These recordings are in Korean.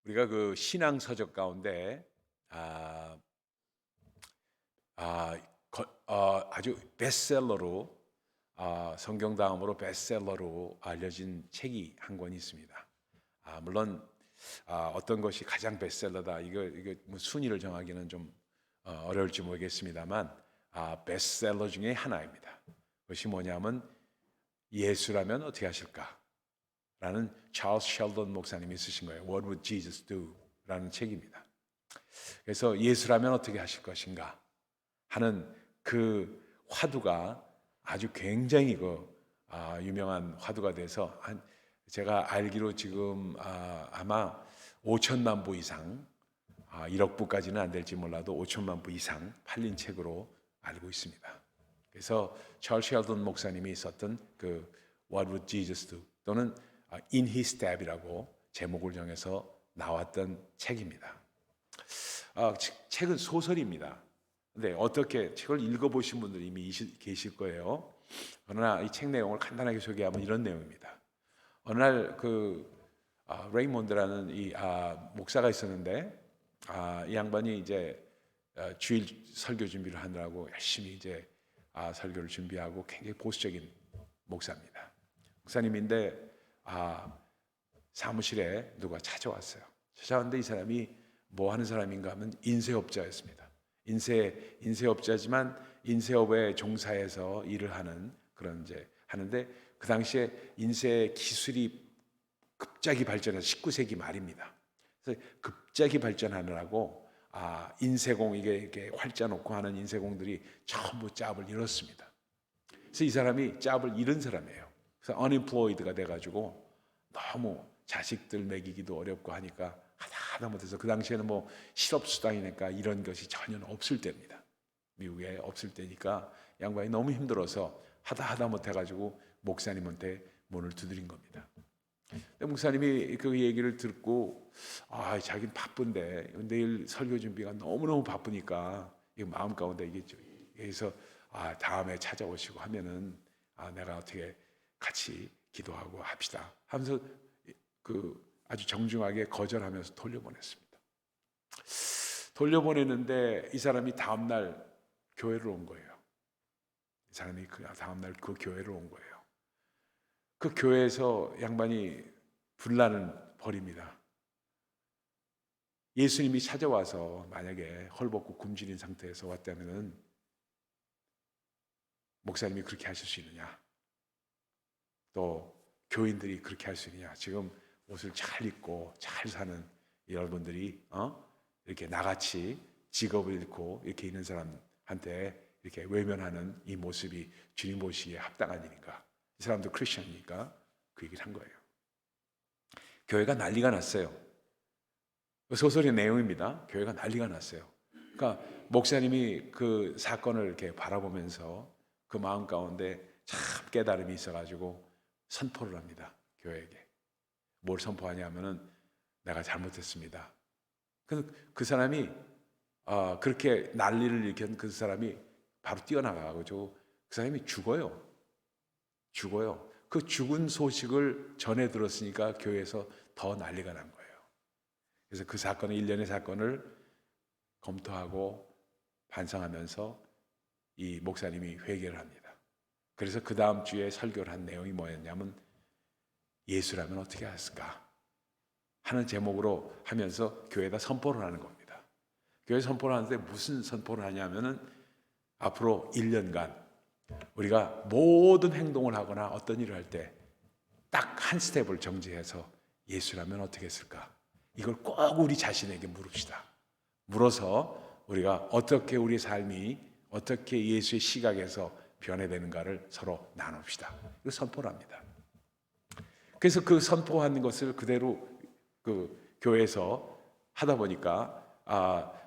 우리가 그 신앙 서적 가운데 아, 아, 아주 베스트셀러로 성경 다음으로 베스트셀러로 알려진 책이 한 권 있습니다. 물론 어떤 것이 가장 베스트셀러다 이거 뭐 순위를 정하기는 좀 어려울지 모르겠습니다만 베스트셀러 중에 하나입니다. 그것이 뭐냐면 예수라면 어떻게 하실까? 라는 찰스 셸던 목사님이 쓰신 거예요. What would Jesus do? 라는 책입니다. 그래서 예수라면 어떻게 하실 것인가 하는 그 화두가 아주 굉장히 유명한 화두가 돼서 제가 알기로 지금 아마 5천만 부 이상 1억 부까지는 안 될지 몰라도 5천만 부 이상 팔린 책으로 알고 있습니다. 그래서 찰스 셸던 목사님이 썼던 그 What would Jesus do? 또는 In His Step이라고 제목을 정해서 나왔던 책입니다. 책은 소설입니다. 근데 어떻게 책을 읽어보신 분들이 이미 계실 거예요. 그러나 이 책 내용을 간단하게 소개하면 이런 내용입니다. 어느 날 레이몬드라는 이 목사가 있었는데 이 양반이 이제 주일 설교 준비를 하느라고 열심히 이제 설교를 준비하고 굉장히 보수적인 목사입니다. 목사님인데 사무실에 누가 찾아왔어요. 찾아왔는데 이 사람이 뭐 하는 사람인가 하면 인쇄업자였습니다. 인쇄업자지만 인쇄업에 종사해서 일을 하는 그런 이제 하는데 그 당시에 인쇄 기술이 급작이 발전해서 19세기 말입니다. 그래서 급작이 발전하느라고 인쇄공 이게 활자 놓고 하는 인쇄공들이 전부 짭을 잃었습니다. 그래서 이 사람이 짭을 잃은 사람이에요. 그래서 unemployed가 돼가지고 너무 자식들 먹이기도 어렵고 하니까 하다 못해서 그 당시에는 뭐 실업수당이니까 이런 것이 전혀 없을 때입니다. 미국에 없을 때니까 양반이 너무 힘들어서 하다 못해가지고 목사님한테 문을 두드린 겁니다. 목사님이 그 얘기를 듣고 자기는 바쁜데 내일 설교 준비가 너무너무 바쁘니까 마음 가운데 이겠죠. 그래서 다음에 찾아오시고 하면은 내가 어떻게 같이 기도하고 합시다 하면서 아주 정중하게 거절하면서 돌려보냈습니다. 돌려보냈는데 이 사람이 다음날 교회를 온 거예요. 이 사람이 다음날 그 교회를 온 거예요. 그 교회에서 양반이 분란을 벌입니다. 예수님이 찾아와서 만약에 헐벗고 굶주린 상태에서 왔다면 목사님이 그렇게 하실 수 있느냐? 또 교인들이 그렇게 할 수 있느냐? 지금 옷을 잘 입고 잘 사는 여러분들이 이렇게 나같이 직업을 잃고 이렇게 있는 사람한테 이렇게 외면하는 이 모습이 주님 보시기에 합당한 일인가? 이 사람도 크리스천이니까 그 얘기를 한 거예요. 교회가 난리가 났어요. 소설의 내용입니다. 교회가 난리가 났어요. 그러니까 목사님이 그 사건을 이렇게 바라보면서 그 마음 가운데 참 깨달음이 있어가지고 선포를 합니다. 교회에게. 뭘 선포하냐면은 내가 잘못했습니다. 그 사람이 그렇게 난리를 일으킨 그 사람이 바로 뛰어나가고 그 사람이 죽어요. 그 죽은 소식을 전해 들었으니까 교회에서 더 난리가 난 거예요. 그래서 그 사건의 일련의 사건을 검토하고 반성하면서 이 목사님이 회개를 합니다. 그래서 그 다음 주에 설교를 한 내용이 뭐였냐면 예수라면 어떻게 했을까 하는 제목으로 하면서 교회에다 선포를 하는 겁니다. 교회 선포를 하는데 무슨 선포를 하냐면은 앞으로 1년간 우리가 모든 행동을 하거나 어떤 일을 할 때 딱 한 스텝을 정지해서 예수라면 어떻게 했을까? 이걸 꼭 우리 자신에게 물읍시다. 물어서 우리가 어떻게 우리 삶이 어떻게 예수의 시각에서 변해되는가를 서로 나눕시다. 이거 선포를 합니다. 그래서 그 선포하는 것을 그대로 그 교회에서 하다 보니까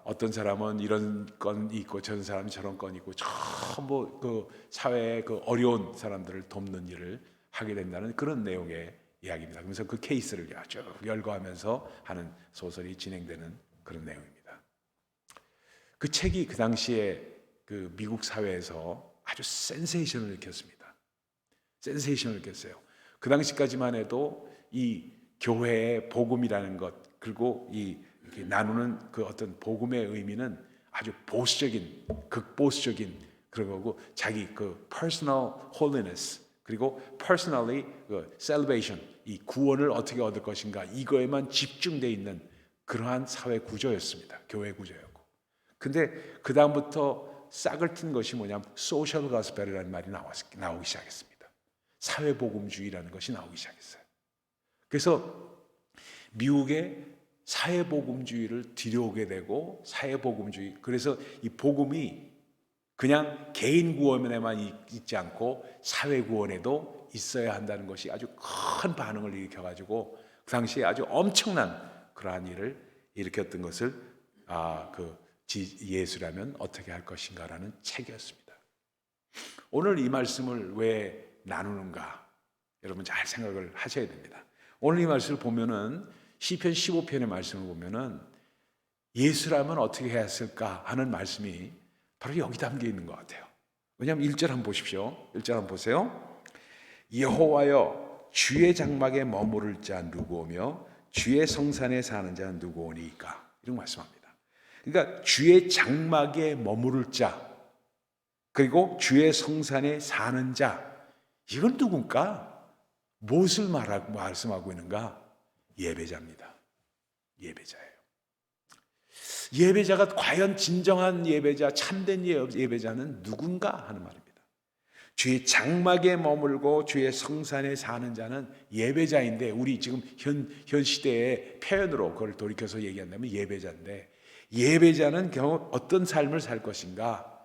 어떤 사람은 이런 건 있고 저런 사람은 저런 건 있고 전부 그 사회의 그 어려운 사람들을 돕는 일을 하게 된다는 그런 내용의 이야기입니다. 그래서 그 케이스를 쭉 열거하면서 하는 소설이 진행되는 그런 내용입니다. 그 책이 그 당시에 그 미국 사회에서 아주 센세이션을 일으켰습니다. 센세이션을 일으켰어요. 그 당시까지만 해도 이 교회의 복음이라는 것, 그리고 이렇게 나누는 그 어떤 복음의 의미는 아주 보수적인, 극보수적인 그런 거고, 자기 그 personal holiness, 그리고 personally 그 salvation, 이 구원을 어떻게 얻을 것인가, 이거에만 집중되어 있는 그러한 사회 구조였습니다. 교회 구조였고. 근데 그 다음부터 싹을 튼 것이 뭐냐면 소셜 가스펠이라는 말이 나오기 시작했습니다. 사회복음주의라는 것이 나오기 시작했어요. 그래서 미국의 사회복음주의를 들여오게 되고, 사회복음주의, 그래서 이 복음이 그냥 개인 구원에만 있지 않고 사회 구원에도 있어야 한다는 것이 아주 큰 반응을 일으켜가지고 그 당시에 아주 엄청난 그러한 일을 일으켰던 것을 예수라면 어떻게 할 것인가라는 책이었습니다. 오늘 이 말씀을 왜 나누는가, 여러분 잘 생각을 하셔야 됩니다. 오늘 이 말씀을 보면은 시편 15편의 말씀을 보면은 예수라면 어떻게 해야 했을까 하는 말씀이 바로 여기 담겨 있는 것 같아요. 왜냐하면 1절 한번 보십시오. 1절 한번 보세요. 여호와여, 주의 장막에 머무를 자 누구오며 주의 성산에 사는 자 누구오니까, 이런 말씀합니다. 그러니까 주의 장막에 머무를 자, 그리고 주의 성산에 사는 자, 이건 누군가? 무엇을 말씀하고 있는가? 예배자입니다. 예배자예요. 예배자가 과연 진정한 예배자, 참된 예배자는 누군가 하는 말입니다. 주의 장막에 머물고 주의 성산에 사는 자는 예배자인데, 우리 지금 현 시대의 표현으로 그걸 돌이켜서 얘기한다면 예배자인데, 예배자는 경우 어떤 삶을 살 것인가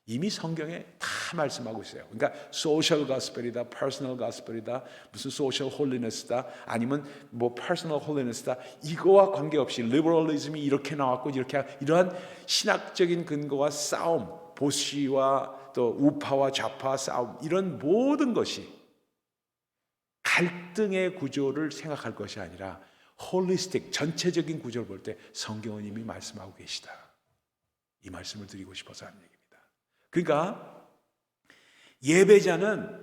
이미 성경에 다 말씀하고 있어요. 그러니까 소셜 가스펠이다, 퍼스널 가스펠이다, 무슨 소셜 홀리너스다, 아니면 뭐 퍼스널 홀리너스다, 이거와 관계없이 리버럴리즘이 이렇게 나왔고 이렇게, 이러한 신학적인 근거와 싸움, 보수와 또 우파와 좌파 싸움, 이런 모든 것이 갈등의 구조를 생각할 것이 아니라 홀리스틱, 전체적인 구조를 볼 때 성경은 이미 말씀하고 계시다, 이 말씀을 드리고 싶어서 하는 얘기입니다. 그러니까 예배자는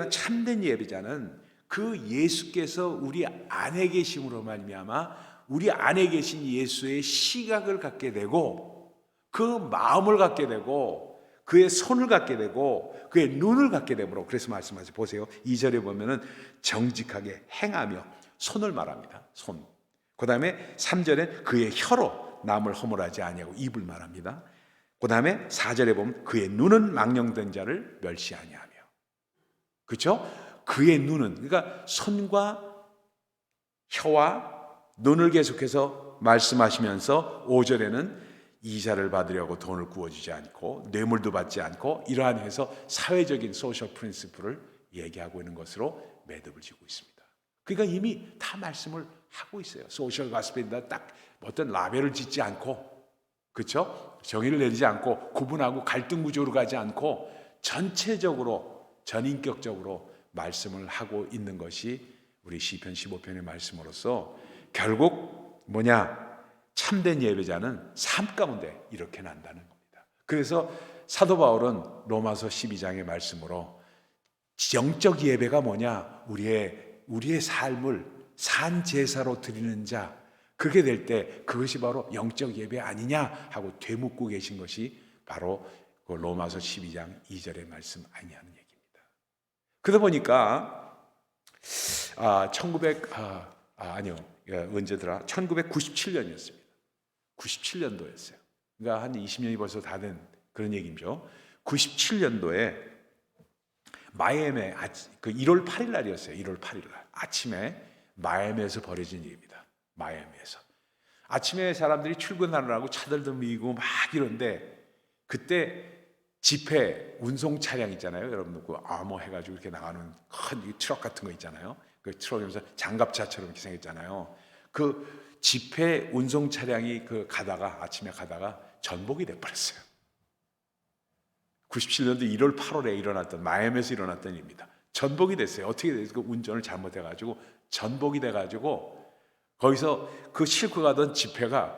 참된 예배자는 그 예수께서 우리 안에 계심으로 말미암아 우리 안에 계신 예수의 시각을 갖게 되고, 그 마음을 갖게 되고, 그의 손을 갖게 되고, 그의 눈을 갖게 되므로, 그래서 말씀하세요. 보세요. 2절에 보면은 정직하게 행하며, 손을 말합니다. 손. 그 다음에 3절에 그의 혀로 남을 허물하지 아니하고, 입을 말합니다. 그 다음에 4절에 보면 그의 눈은 망령된 자를 멸시 아니하며, 그렇죠? 그의 눈은, 그러니까 손과 혀와 눈을 계속해서 말씀하시면서 5절에는 이자를 받으려고 돈을 구워주지 않고 뇌물도 받지 않고, 이러한 해서 사회적인 소셜 프린시플을 얘기하고 있는 것으로 매듭을 지고 있습니다. 그러니까 이미 다 말씀을 하고 있어요. 소셜 가스펠이다, 딱 어떤 라벨을 짓지 않고, 그렇죠? 정의를 내리지 않고, 구분하고 갈등 구조로 가지 않고, 전체적으로 전인격적으로 말씀을 하고 있는 것이 우리 시편 15편의 말씀으로서, 결국 뭐냐? 참된 예배자는 삶 가운데 이렇게 난다는 겁니다. 그래서 사도 바울은 로마서 12장의 말씀으로 영적 예배가 뭐냐? 우리의 삶을 산 제사로 드리는 자, 그렇게 될 때 그것이 바로 영적 예배 아니냐 하고 되묻고 계신 것이 바로 그 로마서 12장 2절의 말씀 아니냐는 얘기입니다. 그러다 보니까 1997년이었습니다. 97년도였어요. 그러니까 한 20년이 벌써 다 된 그런 얘기죠. 97년도에 마이애미, 그 1월 8일 날이었어요. 1월 8일 날 아침에 마이애미에서 벌어진 일입니다. 마이애미에서 아침에 사람들이 출근하느라고 차들도 밀고 막 이런데, 그때 집회 운송 차량 있잖아요. 여러분 그 아머 해가지고 이렇게 나가는 큰 트럭 같은 거 있잖아요. 그 트럭이면서 장갑차처럼 이렇게 생겼잖아요. 그 집회 운송 차량이 아침에 가다가 전복이 돼버렸어요. 97년도 1월 8월에 일어났던, 마이애미에서 일어났던 일입니다. 전복이 됐어요. 어떻게 됐어요? 그 운전을 잘못해가지고 전복이 돼가지고, 거기서 그 싣고 가던 집회가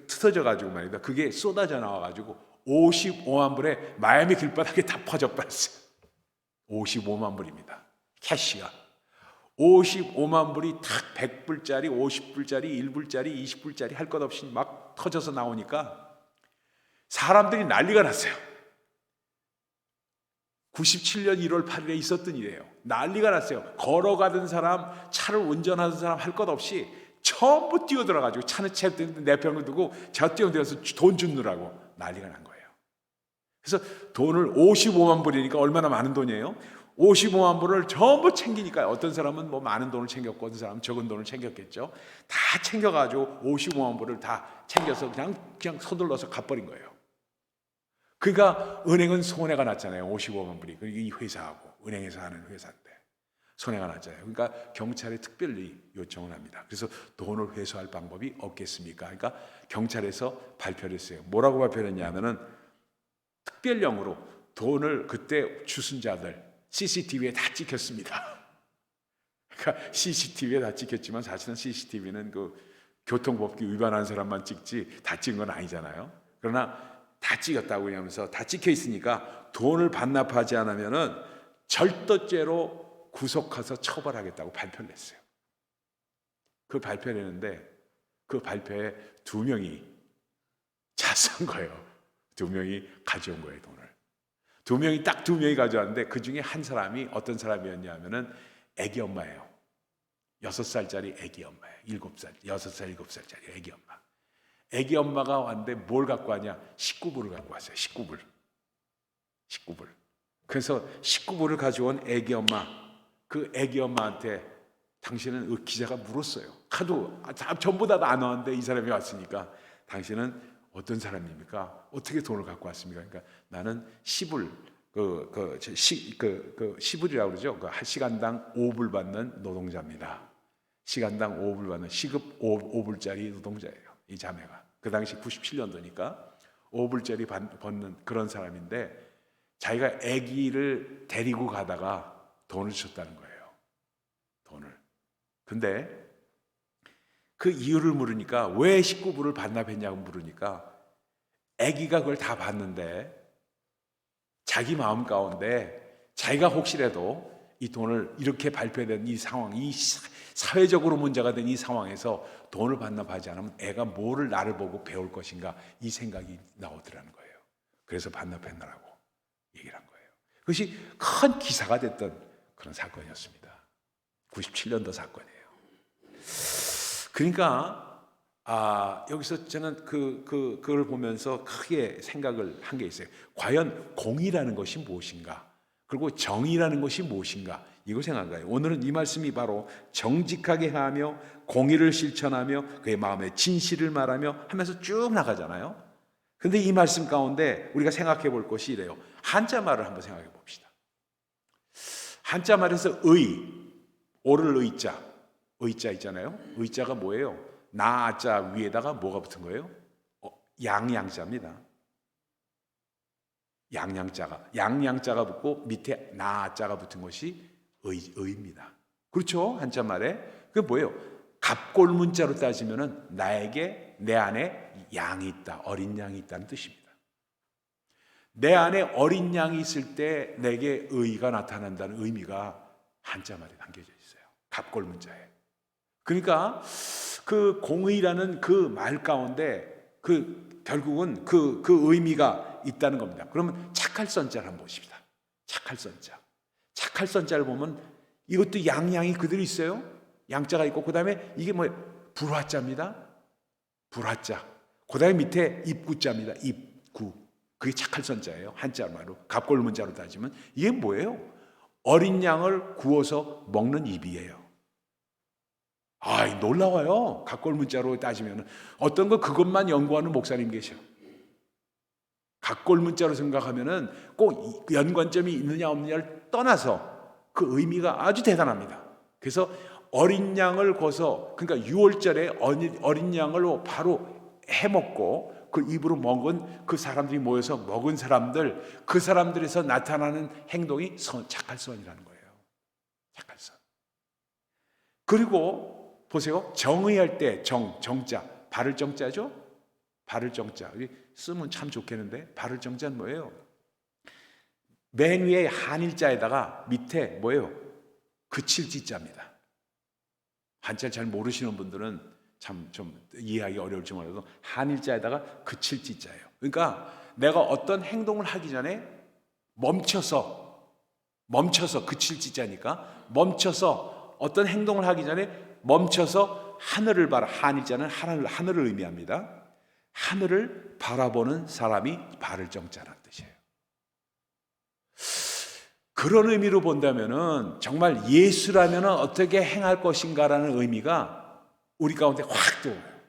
틀어져가지고 말입니다. 그게 쏟아져 나와가지고 55만 불에 마이애미 길바닥에 다 퍼져 버렸어요. 55만 불입니다. 캐시가 55만 불이 탁 100불짜리, 50불짜리, 1불짜리, 20불짜리 할 것 없이 막 터져서 나오니까 사람들이 난리가 났어요. 97년 1월 8일에 있었던 일이에요. 난리가 났어요. 걸어가던 사람, 차를 운전하던 사람 할 것 없이 전부 뛰어들어가지고 차는 채 내평을 두고 저 뛰어들어서 돈 주느라고 난리가 난 거예요. 그래서 돈을 55만 불이니까 얼마나 많은 돈이에요? 55만 불을 전부 챙기니까 어떤 사람은 뭐 많은 돈을 챙겼고 어떤 사람은 적은 돈을 챙겼겠죠. 다 챙겨가지고 55만 불을 다 챙겨서 그냥 서둘러서 갚아버린 거예요. 그러니까 은행은 손해가 났잖아요. 55만 불이. 그리고 이 회사하고 은행에서 하는 회사인데 손해가 났잖아요. 그러니까 경찰에 특별히 요청을 합니다. 그래서 돈을 회수할 방법이 없겠습니까? 그러니까 경찰에서 발표를 했어요. 뭐라고 발표를 했냐면은 특별령으로 돈을 그때 주순자들 CCTV에 다 찍혔습니다. 그러니까 CCTV에 다 찍혔지만 사실은 CCTV는 그 교통법규 위반한 사람만 찍지 다 찍은 건 아니잖아요. 그러나 다 찍었다고 하면서 다 찍혀 있으니까 돈을 반납하지 않으면은 절도죄로 구속해서 처벌하겠다고 발표를 했어요. 그 발표를 했는데 그 발표에 2명이 잤은 거예요. 2명이 가져온 거예요, 돈을. 2명이 딱 2명이 가져왔는데 그 중에 한 사람이 어떤 사람이었냐면은 애기 엄마예요. 6살짜리 애기 엄마예요. 7살, 6살, 7살짜리 애기 엄마. 애기 엄마가 왔는데 뭘 갖고 왔냐? 19불을 갖고 왔어요. 19불. 그래서 19불을 가져온 애기 엄마, 그 애기 엄마한테 당신은 기자가 물었어요. 하도 전부 다 안 왔는데 이 사람이 왔으니까 당신은 어떤 사람입니까? 어떻게 돈을 갖고 왔습니까? 그러니까 나는 10불, 10불이라고 그러죠. 그 시간당 5불 받는 노동자입니다. 시간당 5불 받는 시급 5불짜리 노동자예요. 이 자매가. 그 당시 97년도니까 5불짜리 받는 그런 사람인데 자기가 아기를 데리고 가다가 돈을 줬다는 거예요. 돈을. 근데 그 이유를 물으니까 왜 19불을 반납했냐고 물으니까 아기가 그걸 다 봤는데 자기 마음 가운데 자기가 혹시라도 이 돈을 이렇게 발표된 이 상황, 이 사회적으로 문제가 된 이 상황에서 돈을 반납하지 않으면 애가 뭐를 나를 보고 배울 것인가 이 생각이 나오더라는 거예요. 그래서 반납했느라고 얘기를 한 거예요. 그것이 큰 기사가 됐던 그런 사건이었습니다. 97년도 사건이에요. 그러니까 여기서 저는 그걸 보면서 크게 생각을 한 게 있어요. 과연 공의라는 것이 무엇인가? 그리고 정의라는 것이 무엇인가? 이걸 생각한 거예요. 오늘은 이 말씀이 바로 정직하게 하며 공의를 실천하며 그의 마음에 진실을 말하며 하면서 쭉 나가잖아요. 그런데 이 말씀 가운데 우리가 생각해 볼 것이 이래요. 한자말을 한번 생각해 봅시다. 한자말에서 오를 의자 있잖아요. 의자가 뭐예요? 나자 위에다가 뭐가 붙은 거예요? 양양자입니다. 양양자가 붙고 밑에 나자가 붙은 것이 의입니다. 그렇죠? 한자말에 그게 뭐예요? 갑골문자로 따지면은 나에게 내 안에 양이 있다, 어린 양이 있다는 뜻입니다. 내 안에 어린 양이 있을 때 내게 의가 나타난다는 의미가 한자말에 담겨져 있어요. 갑골문자에. 그러니까 그 공의라는 그 말 가운데 결국은 그 의미가 있다는 겁니다. 그러면 착할선자를 한번 보십시다. 착할선자를 보면 이것도 양양이 그대로 있어요. 양자가 있고 그 다음에 이게 뭐예요? 불화자입니다. 불화자. 그 다음에 밑에 입구자입니다. 입구. 그게 착할선자예요. 한자말로 갑골문자로 따지면 이게 뭐예요? 어린 양을 구워서 먹는 입이에요. 놀라워요. 갑골문자로 따지면 어떤 거 그것만 연구하는 목사님 계셔. 갑골문자로 생각하면은 꼭 연관점이 있느냐 없느냐를 떠나서 그 의미가 아주 대단합니다. 그래서 어린 양을 거서 그러니까 6월절에 어린 양을 바로 해먹고 그 입으로 먹은 그 사람들이 모여서 먹은 사람들 그 사람들에서 나타나는 행동이 착할선이라는 거예요. 착할선. 그리고 보세요. 정의할 때 정자 바를 정자죠. 바를 정자 쓰면 참 좋겠는데 바를 정자는 뭐예요? 맨 위에 한일자에다가 밑에 뭐예요? 그칠 지자입니다. 한자를 잘 모르시는 분들은 참 좀 이해하기 어려울지 몰라도 한일자에다가 그칠지자예요. 그러니까 내가 어떤 행동을 하기 전에 멈춰서 그칠지자니까 멈춰서 어떤 행동을 하기 전에 멈춰서 하늘을 바라. 한일자는 하늘을 의미합니다. 하늘을 바라보는 사람이 바를 정자라는 뜻이에요. 그런 의미로 본다면은 정말 예수라면 어떻게 행할 것인가라는 의미가 우리 가운데 확 들어와요.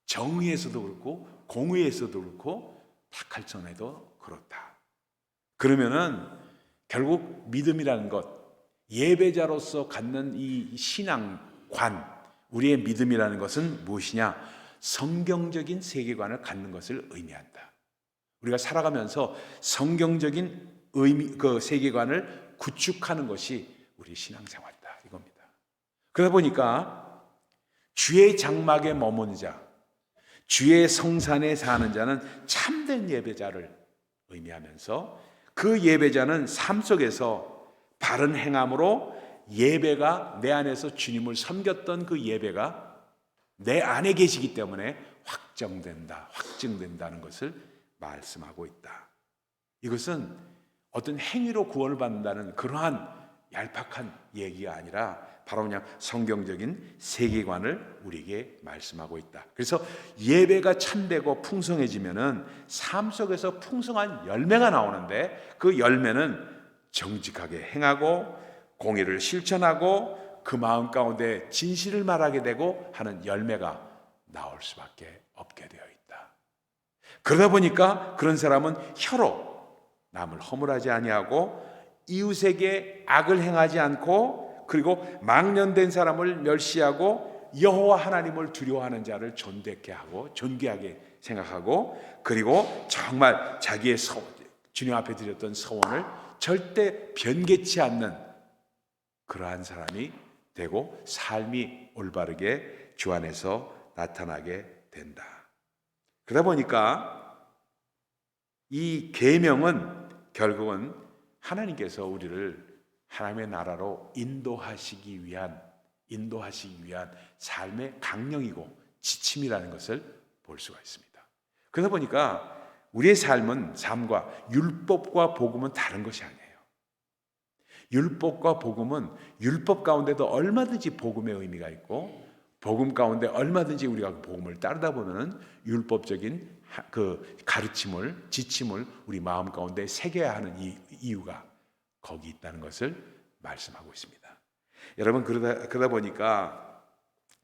정의에서도 그렇고 공의에서도 그렇고 박할선에도 그렇다. 그러면은 결국 믿음이라는 것, 예배자로서 갖는 이 신앙관, 우리의 믿음이라는 것은 무엇이냐? 성경적인 세계관을 갖는 것을 의미한다. 우리가 살아가면서 성경적인 그 세계관을 구축하는 것이 우리 신앙생활이다, 이겁니다. 그러다 보니까 주의 장막에 머무는 자, 주의 성산에 사는 자는 참된 예배자를 의미하면서 그 예배자는 삶 속에서 바른 행함으로 예배가 내 안에서 주님을 섬겼던 그 예배가 내 안에 계시기 때문에 확증된다는 것을 말씀하고 있다. 이것은 어떤 행위로 구원을 받는다는 그러한 얄팍한 얘기가 아니라 바로 그냥 성경적인 세계관을 우리에게 말씀하고 있다. 그래서 예배가 참되고 풍성해지면은 삶 속에서 풍성한 열매가 나오는데 그 열매는 정직하게 행하고 공의를 실천하고 그 마음 가운데 진실을 말하게 되고 하는 열매가 나올 수밖에 없게 되어 있다. 그러다 보니까 그런 사람은 혀로 남을 허물하지 아니하고 이웃에게 악을 행하지 않고 그리고 망령된 사람을 멸시하고 여호와 하나님을 두려워하는 자를 존귀하게 생각하고 그리고 정말 자기의 주님 앞에 드렸던 서원을 절대 변개치 않는 그러한 사람이 되고 삶이 올바르게 주 안에서 나타나게 된다. 그러다 보니까 이 계명은 결국은 하나님께서 우리를 하나님의 나라로 인도하시기 위한 삶의 강령이고 지침이라는 것을 볼 수가 있습니다. 그러다 보니까 우리의 삶과 율법과 복음은 다른 것이 아니에요. 율법과 복음은 율법 가운데도 얼마든지 복음의 의미가 있고 복음 가운데 얼마든지 우리가 복음을 따르다 보면은 율법적인 그 가르침을 지침을 우리 마음 가운데 새겨야 하는 이유가 거기 있다는 것을 말씀하고 있습니다. 여러분 그러다 보니까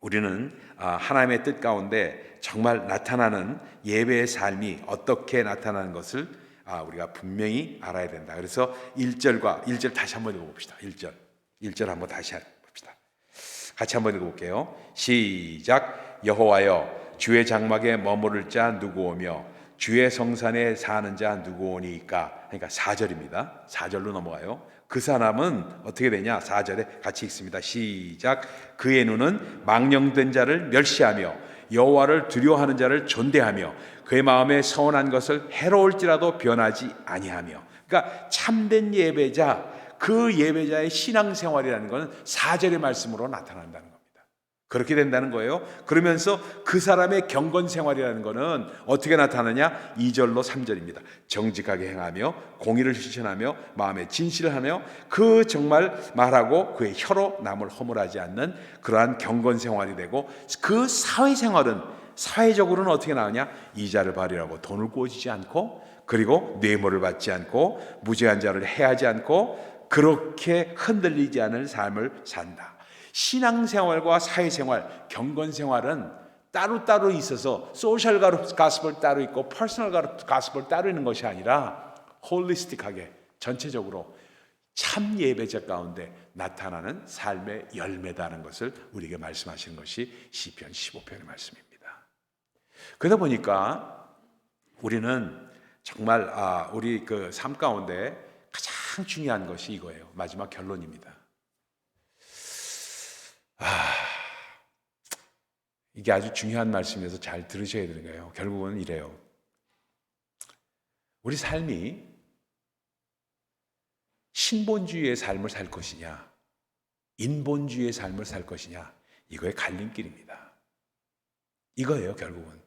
우리는 하나님의 뜻 가운데 정말 나타나는 예배의 삶이 어떻게 나타나는 것을 우리가 분명히 알아야 된다. 그래서 1절 다시 한번 읽어봅시다. 1절 한번 다시 봅시다. 같이 한번 읽어볼게요. 시작. 여호와여 주의 장막에 머무를 자 누구 오며 주의 성산에 사는 자 누구 오니까. 그러니까 4절입니다. 4절로 넘어가요. 그 사람은 어떻게 되냐? 4절에 같이 읽습니다. 시작. 그의 눈은 망령된 자를 멸시하며 여호와를 두려워하는 자를 존대하며 그의 마음에 서운한 것을 해로울지라도 변하지 아니하며. 그러니까 참된 예배자, 그 예배자의 신앙생활이라는 것은 4절의 말씀으로 나타난다는 겁니다. 그렇게 된다는 거예요. 그러면서 그 사람의 경건생활이라는 것은 어떻게 나타나냐? 2절로 3절입니다. 정직하게 행하며 공의를 실천하며 마음에 진실을 하며 그 정말 말하고 그의 혀로 남을 허물하지 않는 그러한 경건생활이 되고 그 사회적으로는 어떻게 나오냐? 이자를 발휘하고 돈을 꼬지지 않고 그리고 뇌물을 받지 않고 무죄한 자를 해하지 않고 그렇게 흔들리지 않을 삶을 산다. 신앙생활과 사회생활, 경건생활은 따로따로 있어서 소셜 가스펠 따로 있고 퍼스널 가스펠 따로 있는 것이 아니라 홀리스틱하게 전체적으로 참 예배자 가운데 나타나는 삶의 열매다는 것을 우리에게 말씀하시는 것이 시편 15편의 말씀입니다. 그러다 보니까 우리는 정말 우리 그 삶 가운데 가장 중요한 것이 이거예요. 마지막 결론입니다. 이게 아주 중요한 말씀이어서 잘 들으셔야 되는 거예요. 결국은 이래요. 우리 삶이 신본주의의 삶을 살 것이냐, 인본주의의 삶을 살 것이냐, 이거의 갈림길입니다. 이거예요. 결국은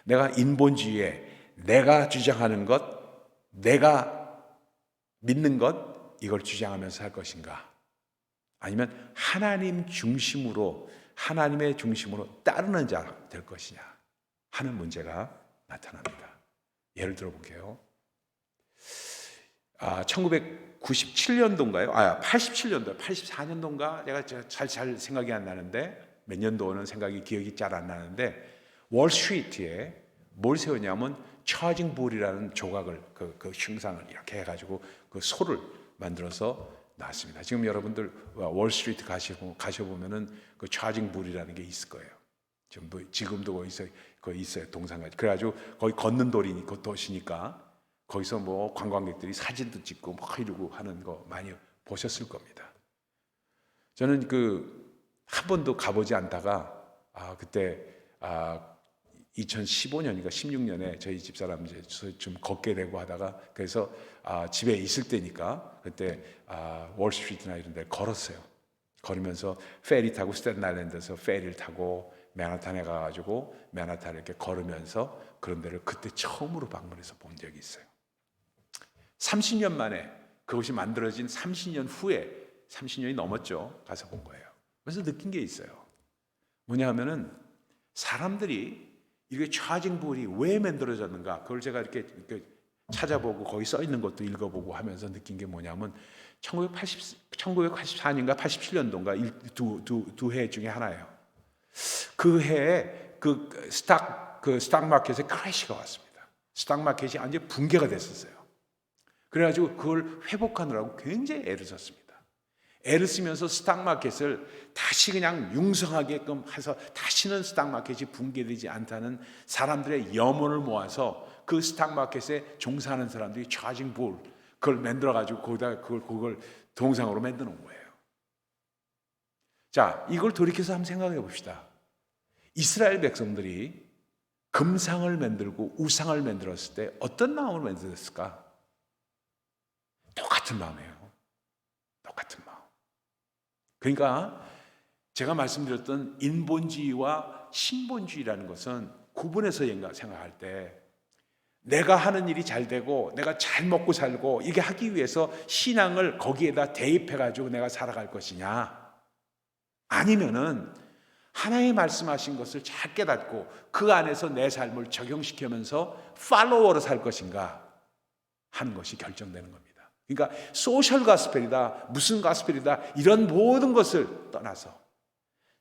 내가 인본주의에 내가 주장하는 것, 내가 믿는 것, 이걸 주장하면서 살 것인가, 아니면 하나님의 중심으로 따르는 자 될 것이냐 하는 문제가 나타납니다. 예를 들어 볼게요. 1997년도인가요? 87년도, 84년도인가? 내가 잘 생각이 안 나는데, 몇 년도는 기억이 잘 안 나는데, 월스트리트에 뭘 세웠냐면 차징 볼이라는 조각을, 그 흉상을 이렇게 해가지고 그 소를 만들어서 놨습니다. 지금 여러분들 월스트리트 가셔보면은 그 차징 볼이라는 게 있을 거예요. 지금도 거기 있어요. 동상까지. 그래가지고 거기 걷는 도시니까 거기서 뭐 관광객들이 사진도 찍고 막 이러고 하는 거 많이 보셨을 겁니다. 저는 한 번도 가보지 않다가 그때 2015년인가 16년에 저희 집사람 좀 걷게 되고 하다가, 그래서 집에 있을 때니까 그때 월스트리트나 이런 데 걸었어요. 걸으면서 페리 타고, 스탠튼 아일랜드에서 페리를 타고 맨하탄에 가가지고 맨하탄을 이렇게 걸으면서 그런 데를 그때 처음으로 방문해서 본 적이 있어요. 30년 만에, 그것이 만들어진 30년 후에, 30년이 넘었죠, 가서 본 거예요. 그래서 느낀 게 있어요. 뭐냐 하면은 사람들이 이게 차징볼이 왜 만들어졌는가, 그걸 제가 이렇게 찾아보고 거기 써 있는 것도 읽어보고 하면서 느낀 게 뭐냐면 1984년인가 87년도인가 두 해 중에 하나예요. 그 해에 스탁 마켓에 크래시가 왔습니다. 스탁 마켓이 완전 붕괴가 됐었어요. 그래가지고 그걸 회복하느라고 굉장히 애를 썼습니다. 애를 쓰면서 스탁 마켓을 다시 그냥 융성하게끔 해서 다시는 스탁 마켓이 붕괴되지 않다는 사람들의 염원을 모아서 그 스탁 마켓에 종사하는 사람들이 차징 볼, 그걸 만들어가지고 거기다 그걸 동상으로 만들어 놓은 거예요. 자, 이걸 돌이켜서 한번 생각해 봅시다. 이스라엘 백성들이 금상을 만들고 우상을 만들었을 때 어떤 마음을 만들었을까? 똑같은 마음이에요. 똑같은 마음. 그러니까 제가 말씀드렸던 인본주의와 신본주의라는 것은 구분해서 생각할 때, 내가 하는 일이 잘 되고 내가 잘 먹고 살고 이게 하기 위해서 신앙을 거기에다 대입해가지고 내가 살아갈 것이냐, 아니면은 하나님의 말씀하신 것을 잘 깨닫고 그 안에서 내 삶을 적용시키면서 팔로워로 살 것인가 하는 것이 결정되는 겁니다. 그러니까 소셜 가스펠이다, 무슨 가스펠이다, 이런 모든 것을 떠나서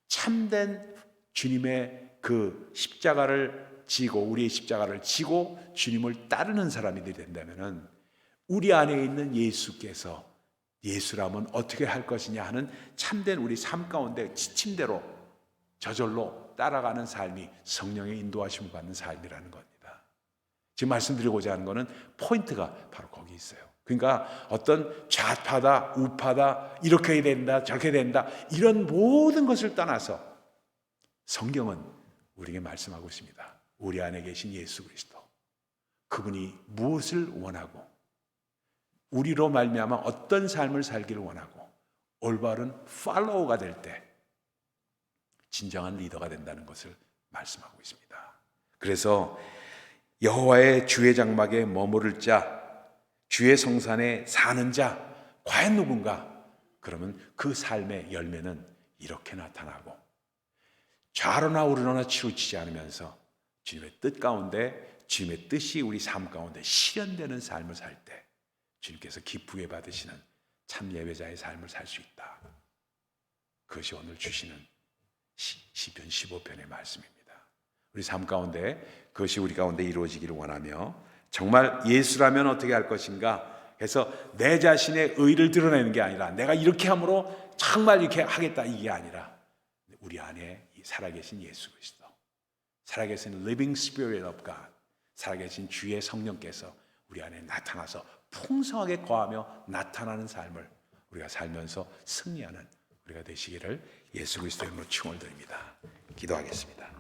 참된 주님의 그 십자가를 지고, 우리의 십자가를 지고 주님을 따르는 사람이 된다면은 우리 안에 있는 예수께서, 예수라면 어떻게 할 것이냐 하는 참된 우리 삶 가운데 지침대로 저절로 따라가는 삶이 성령의 인도하심을 받는 삶이라는 겁니다. 지금 말씀드리고자 하는 것은 포인트가 바로 거기 있어요. 그러니까 어떤 좌파다, 우파다, 이렇게 해야 된다, 저렇게 된다, 이런 모든 것을 떠나서 성경은 우리에게 말씀하고 있습니다. 우리 안에 계신 예수 그리스도, 그분이 무엇을 원하고 우리로 말미암아 어떤 삶을 살기를 원하고 올바른 팔로워가 될 때 진정한 리더가 된다는 것을 말씀하고 있습니다. 그래서 여호와의 주의 장막에 머무를 자, 주의 성산에 사는 자 과연 누군가? 그러면 그 삶의 열매는 이렇게 나타나고, 좌로나 우로나 치우치지 않으면서 주님의 뜻 가운데, 주님의 뜻이 우리 삶 가운데 실현되는 삶을 살 때 주님께서 기쁘게 받으시는 참 예배자의 삶을 살 수 있다. 그것이 오늘 주시는 시편 15편의 말씀입니다. 우리 삶 가운데 그것이 우리 가운데 이루어지기를 원하며, 정말 예수라면 어떻게 할 것인가 해서 내 자신의 의를 드러내는 게 아니라 내가 이렇게 함으로 정말 이렇게 하겠다, 이게 아니라 우리 안에 살아계신 예수 그리스도, 살아계신 Living Spirit of God, 살아계신 주의 성령께서 우리 안에 나타나서 풍성하게 거하며 나타나는 삶을 우리가 살면서 승리하는 우리가 되시기를 예수 그리스도의 이름으로 축원을 드립니다. 기도하겠습니다.